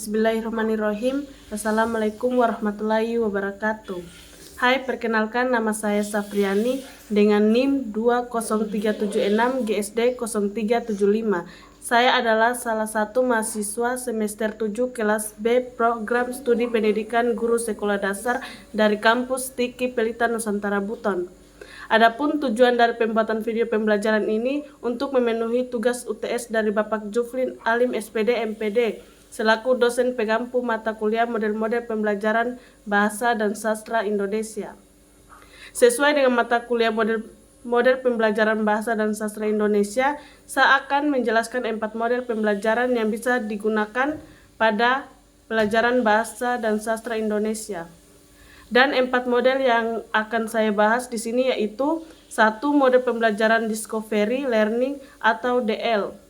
Bismillahirrahmanirrahim. Assalamualaikum warahmatullahi wabarakatuh. Hai, perkenalkan nama saya Safriani dengan NIM 20376 GSD 0375. Saya adalah salah satu mahasiswa semester 7 kelas B Program Studi Pendidikan Guru Sekolah Dasar dari kampus Tiki Pelita Nusantara Buton. Adapun tujuan dari pembuatan video pembelajaran ini untuk memenuhi tugas UTS dari Bapak Juflin Alim SPD MPD selaku dosen pengampu mata kuliah model-model pembelajaran Bahasa dan Sastra Indonesia. Sesuai dengan mata kuliah model pembelajaran Bahasa dan Sastra Indonesia, saya akan menjelaskan 4 model pembelajaran yang bisa digunakan pada pelajaran Bahasa dan Sastra Indonesia. Dan 4 model yang akan saya bahas di sini yaitu 1. Model pembelajaran Discovery Learning atau DL.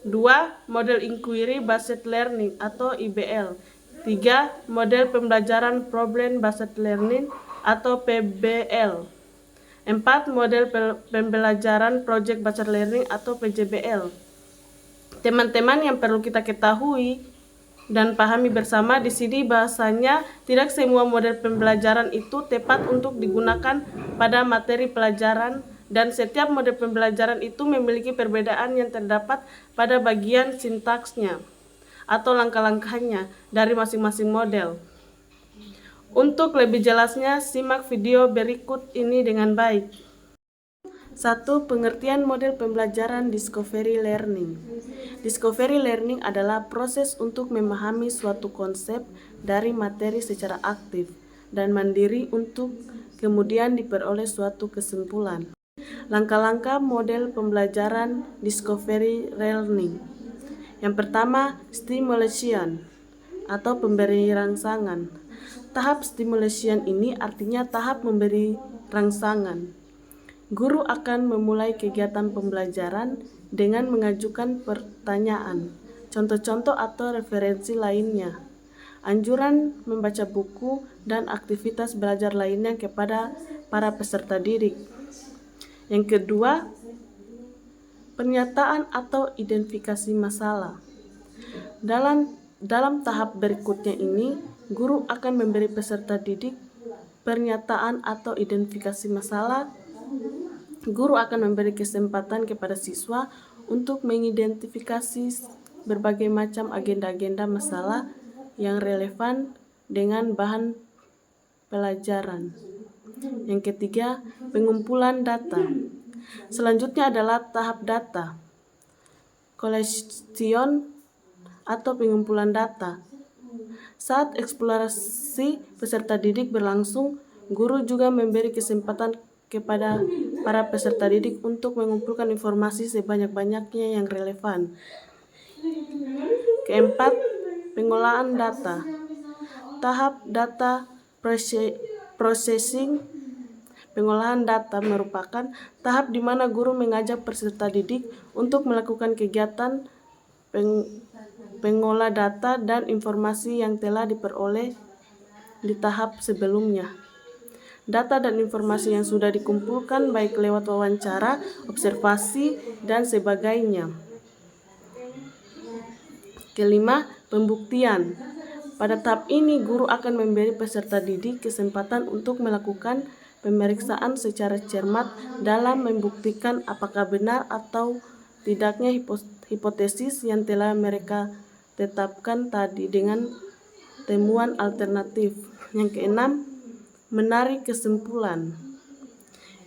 2. Model Inquiry Based Learning atau IBL. 3. Model pembelajaran Problem Based Learning atau PBL. 4. Model pembelajaran Project Based Learning atau PJBL. Teman-teman, yang perlu kita ketahui dan pahami bersama di sini bahasanya tidak semua model pembelajaran itu tepat untuk digunakan pada materi pelajaran, dan setiap model pembelajaran itu memiliki perbedaan yang terdapat pada bagian sintaksnya atau langkah-langkahnya dari masing-masing model. Untuk lebih jelasnya, simak video berikut ini dengan baik. 1. Pengertian model pembelajaran Discovery Learning. Discovery Learning adalah proses untuk memahami suatu konsep dari materi secara aktif dan mandiri untuk kemudian diperoleh suatu kesimpulan. Langkah-langkah model pembelajaran Discovery Learning. Yang pertama, stimulation atau pemberi rangsangan. Tahap stimulation ini artinya tahap memberi rangsangan. Guru akan memulai kegiatan pembelajaran dengan mengajukan pertanyaan, contoh-contoh atau referensi lainnya, anjuran membaca buku, dan aktivitas belajar lainnya kepada para peserta didik. Yang kedua, pernyataan atau identifikasi masalah. Dalam tahap berikutnya ini, guru akan memberi peserta didik pernyataan atau identifikasi masalah. Guru akan memberi kesempatan kepada siswa untuk mengidentifikasi berbagai macam agenda-agenda masalah yang relevan dengan bahan pelajaran. Yang ketiga, pengumpulan data. Selanjutnya adalah tahap data, collection atau pengumpulan data. Saat eksplorasi peserta didik berlangsung, guru juga memberi kesempatan kepada para peserta didik untuk mengumpulkan informasi sebanyak-banyaknya yang relevan. Keempat, pengolahan data. Tahap data processing. Pengolahan data merupakan tahap di mana guru mengajak peserta didik untuk melakukan kegiatan pengolah data dan informasi yang telah diperoleh di tahap sebelumnya. Data dan informasi yang sudah dikumpulkan baik lewat wawancara, observasi, dan sebagainya. Kelima, pembuktian. Pada tahap ini, guru akan memberi peserta didik kesempatan untuk melakukan pemeriksaan secara cermat dalam membuktikan apakah benar atau tidaknya hipotesis yang telah mereka tetapkan tadi dengan temuan alternatif. Yang keenam, menarik kesimpulan.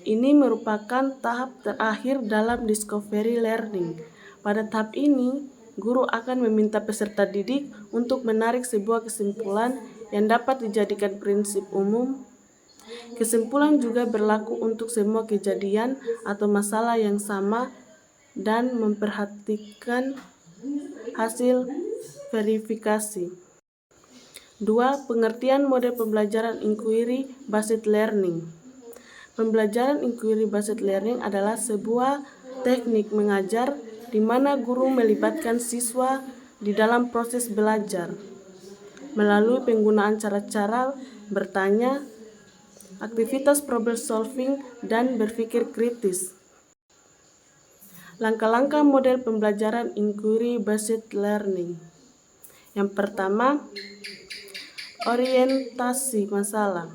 Ini merupakan tahap terakhir dalam Discovery Learning. Pada tahap ini, guru akan meminta peserta didik untuk menarik sebuah kesimpulan yang dapat dijadikan prinsip umum. Kesimpulan juga berlaku untuk semua kejadian atau masalah yang sama dan memperhatikan hasil verifikasi. 2. Pengertian model pembelajaran Inquiry Based Learning. Pembelajaran Inquiry Based Learning adalah sebuah teknik mengajar di mana guru melibatkan siswa di dalam proses belajar melalui penggunaan cara-cara bertanya, aktivitas problem solving, dan berpikir kritis. Langkah-langkah model pembelajaran Inquiry Based Learning. Yang pertama, orientasi masalah.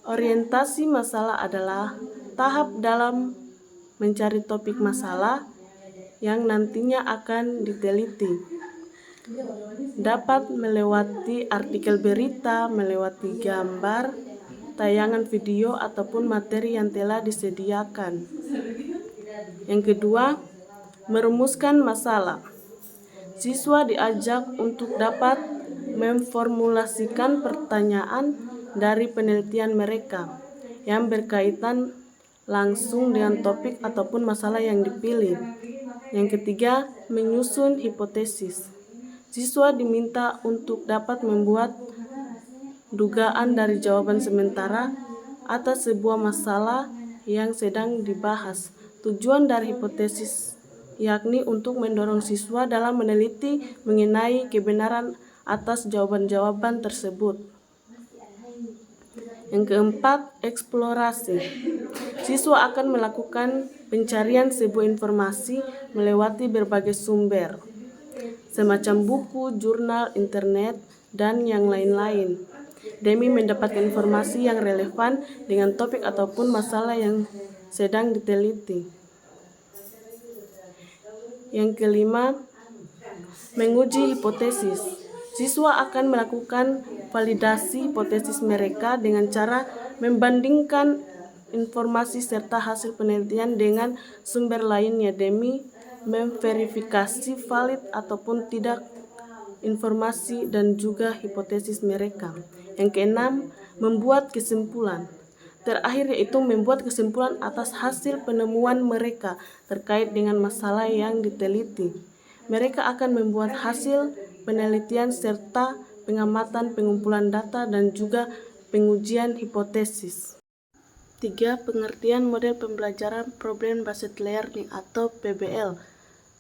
Orientasi masalah adalah tahap dalam mencari topik masalah yang nantinya akan diteliti. Dapat melewati artikel berita, melewati gambar, tayangan video, ataupun materi yang telah disediakan. Yang kedua, merumuskan masalah. Siswa diajak untuk dapat memformulasikan pertanyaan dari penelitian mereka yang berkaitan langsung dengan topik ataupun masalah yang dipilih. Yang ketiga, menyusun hipotesis. Siswa diminta untuk dapat membuat dugaan dari jawaban sementara atas sebuah masalah yang sedang dibahas. Tujuan dari hipotesis yakni untuk mendorong siswa dalam meneliti mengenai kebenaran atas jawaban-jawaban tersebut. Yang keempat, eksplorasi. Siswa akan melakukan pencarian sebuah informasi melewati berbagai sumber, semacam buku, jurnal, internet, dan yang lain-lain, demi mendapatkan informasi yang relevan dengan topik ataupun masalah yang sedang diteliti. Yang kelima, menguji hipotesis. Siswa akan melakukan validasi hipotesis mereka dengan cara membandingkan informasi serta hasil penelitian dengan sumber lainnya demi memverifikasi valid ataupun tidak informasi dan juga hipotesis mereka. Yang keenam, membuat kesimpulan. Terakhir yaitu membuat kesimpulan atas hasil penemuan mereka terkait dengan masalah yang diteliti. Mereka akan membuat hasil penelitian serta pengamatan, pengumpulan data, dan juga pengujian hipotesis. 3. Pengertian model pembelajaran Problem Based Learning atau PBL.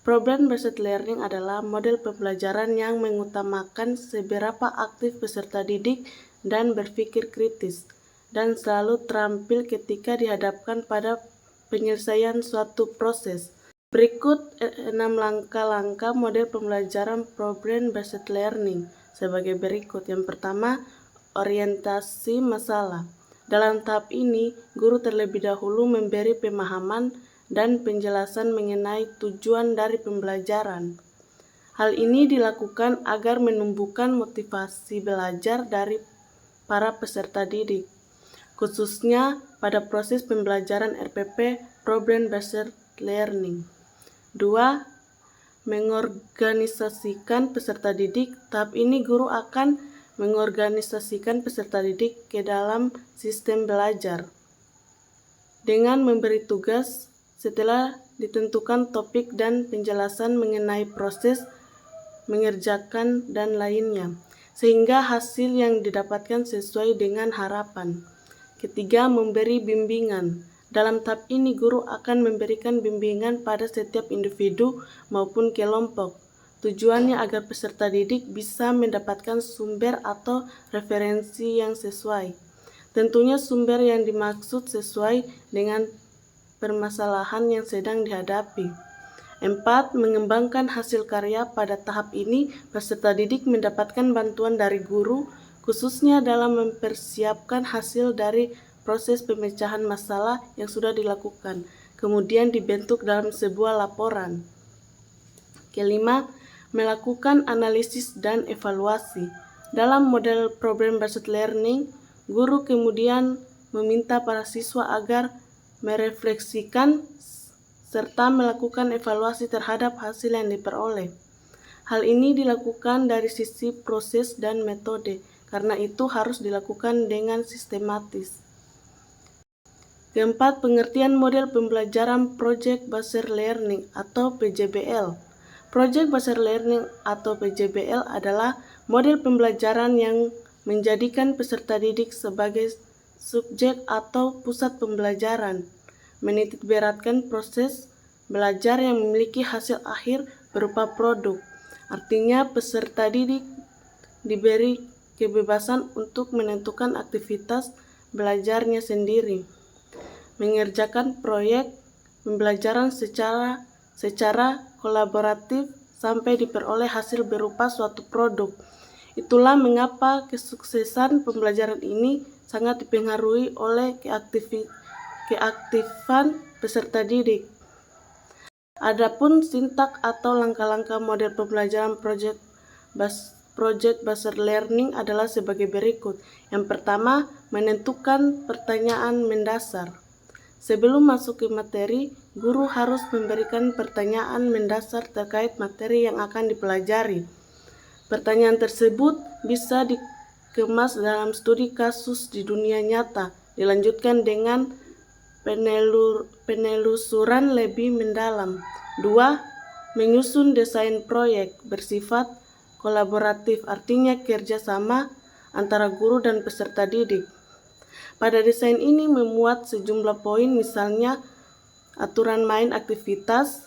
Problem Based Learning adalah model pembelajaran yang mengutamakan seberapa aktif peserta didik dan berpikir kritis, dan selalu terampil ketika dihadapkan pada penyelesaian suatu proses. Berikut 6 langkah-langkah model pembelajaran Problem Based Learning sebagai berikut. Yang pertama, orientasi masalah. Dalam tahap ini, guru terlebih dahulu memberi pemahaman dan penjelasan mengenai tujuan dari pembelajaran. Hal ini dilakukan agar menumbuhkan motivasi belajar dari para peserta didik, khususnya pada proses pembelajaran RPP Problem Based Learning. 2. Mengorganisasikan peserta didik. Tahap ini guru akan mengorganisasikan peserta didik ke dalam sistem belajar dengan memberi tugas setelah ditentukan topik dan penjelasan mengenai proses mengerjakan dan lainnya, sehingga hasil yang didapatkan sesuai dengan harapan. Ketiga, memberi bimbingan. Dalam tahap ini guru akan memberikan bimbingan pada setiap individu maupun kelompok. Tujuannya agar peserta didik bisa mendapatkan sumber atau referensi yang sesuai. Tentunya sumber yang dimaksud sesuai dengan permasalahan yang sedang dihadapi. 4. Mengembangkan hasil karya. Pada tahap ini, peserta didik mendapatkan bantuan dari guru, khususnya dalam mempersiapkan hasil dari proses pemecahan masalah yang sudah dilakukan, kemudian dibentuk dalam sebuah laporan. Kelima, melakukan analisis dan evaluasi. Dalam model Problem Based Learning, guru kemudian meminta para siswa agar merefleksikan serta melakukan evaluasi terhadap hasil yang diperoleh. Hal ini dilakukan dari sisi proses dan metode, karena itu harus dilakukan dengan sistematis. Keempat, pengertian model pembelajaran Project Based Learning atau PJBL. Project Based Learning atau PJBL adalah model pembelajaran yang menjadikan peserta didik sebagai subjek atau pusat pembelajaran, menitikberatkan proses belajar yang memiliki hasil akhir berupa produk. Artinya, peserta didik diberi kebebasan untuk menentukan aktivitas belajarnya sendiri, mengerjakan proyek pembelajaran secara kolaboratif sampai diperoleh hasil berupa suatu produk. Itulah mengapa kesuksesan pembelajaran ini sangat dipengaruhi oleh keaktifan peserta didik. Adapun sintak atau langkah-langkah model pembelajaran project based learning adalah sebagai berikut. Yang pertama, menentukan pertanyaan mendasar. Sebelum masuk ke materi, guru harus memberikan pertanyaan mendasar terkait materi yang akan dipelajari. Pertanyaan tersebut bisa dikemas dalam studi kasus di dunia nyata, dilanjutkan dengan penelusuran lebih mendalam. 2. Menyusun desain proyek bersifat kolaboratif, artinya kerjasama antara guru dan peserta didik. Pada desain ini memuat sejumlah poin, misalnya aturan main aktivitas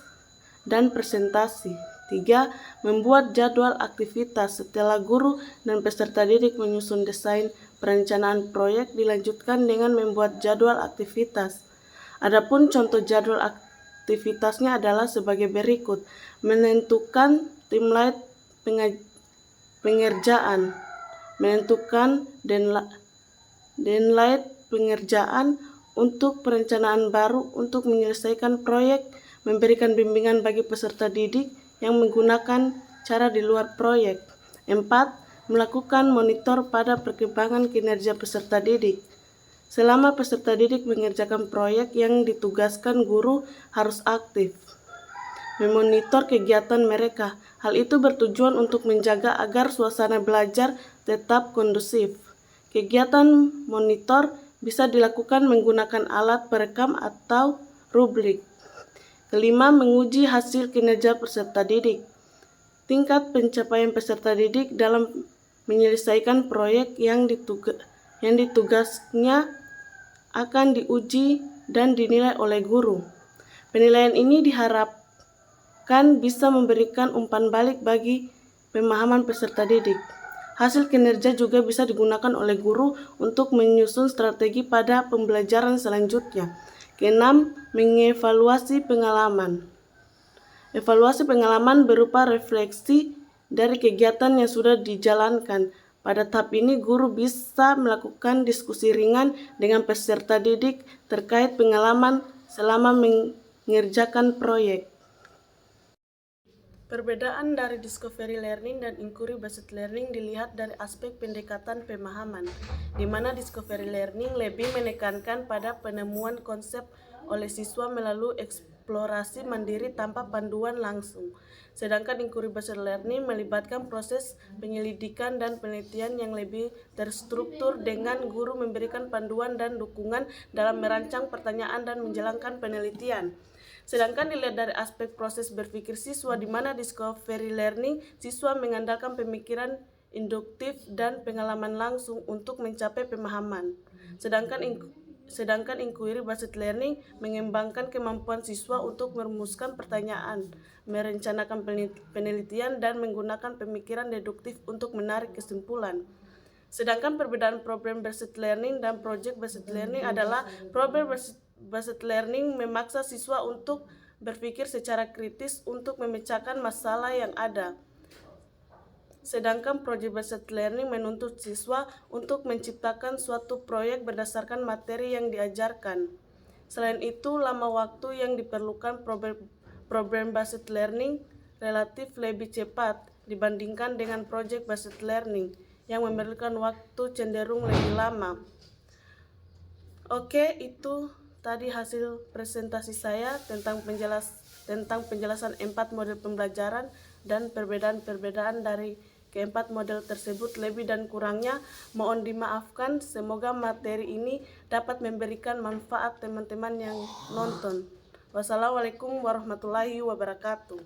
dan presentasi. 3. Membuat jadwal aktivitas. Setelah guru dan peserta didik menyusun desain perencanaan proyek, dilanjutkan dengan membuat jadwal aktivitas. Adapun contoh jadwal aktivitasnya adalah sebagai berikut. Menentukan timeline pengerjaan, menentukan deadline pengerjaan untuk perencanaan baru untuk menyelesaikan proyek, memberikan bimbingan bagi peserta didik yang menggunakan cara di luar proyek. 4. Melakukan monitor pada perkembangan kinerja peserta didik. Selama peserta didik mengerjakan proyek yang ditugaskan, guru harus aktif memonitor kegiatan mereka. Hal itu bertujuan untuk menjaga agar suasana belajar tetap kondusif. Kegiatan monitor bisa dilakukan menggunakan alat perekam atau rubrik. 5. Menguji hasil kinerja peserta didik. Tingkat pencapaian peserta didik dalam menyelesaikan proyek yang ditugasnya akan diuji dan dinilai oleh guru. Penilaian ini diharapkan bisa memberikan umpan balik bagi pemahaman peserta didik. Hasil kinerja juga bisa digunakan oleh guru untuk menyusun strategi pada pembelajaran selanjutnya. 6. Mengevaluasi pengalaman. Evaluasi pengalaman berupa refleksi dari kegiatan yang sudah dijalankan. Pada tahap ini, guru bisa melakukan diskusi ringan dengan peserta didik terkait pengalaman selama mengerjakan proyek. Perbedaan dari discovery learning dan inquiry based learning dilihat dari aspek pendekatan pemahaman, di mana discovery learning lebih menekankan pada penemuan konsep oleh siswa melalui eksplorasi mandiri tanpa panduan langsung. Sedangkan inquiry based learning melibatkan proses penyelidikan dan penelitian yang lebih terstruktur dengan guru memberikan panduan dan dukungan dalam merancang pertanyaan dan menjalankan penelitian. Sedangkan dilihat dari aspek proses berpikir siswa, di mana discovery learning, siswa mengandalkan pemikiran induktif dan pengalaman langsung untuk mencapai pemahaman. Sedangkan inquiry based learning mengembangkan kemampuan siswa untuk merumuskan pertanyaan, merencanakan penelitian, dan menggunakan pemikiran deduktif untuk menarik kesimpulan. Sedangkan perbedaan problem based learning dan project based learning adalah problem based learning memaksa siswa untuk berpikir secara kritis untuk memecahkan masalah yang ada. Sedangkan project based learning menuntut siswa untuk menciptakan suatu proyek berdasarkan materi yang diajarkan. Selain itu, lama waktu yang diperlukan problem based learning relatif lebih cepat dibandingkan dengan project based learning yang memerlukan waktu cenderung lebih lama. Oke, itu tadi hasil presentasi saya tentang penjelasan 4 model pembelajaran dan perbedaan-perbedaan dari keempat model tersebut. Lebih dan kurangnya mohon dimaafkan. Semoga materi ini dapat memberikan manfaat teman-teman yang nonton. Wassalamualaikum warahmatullahi wabarakatuh.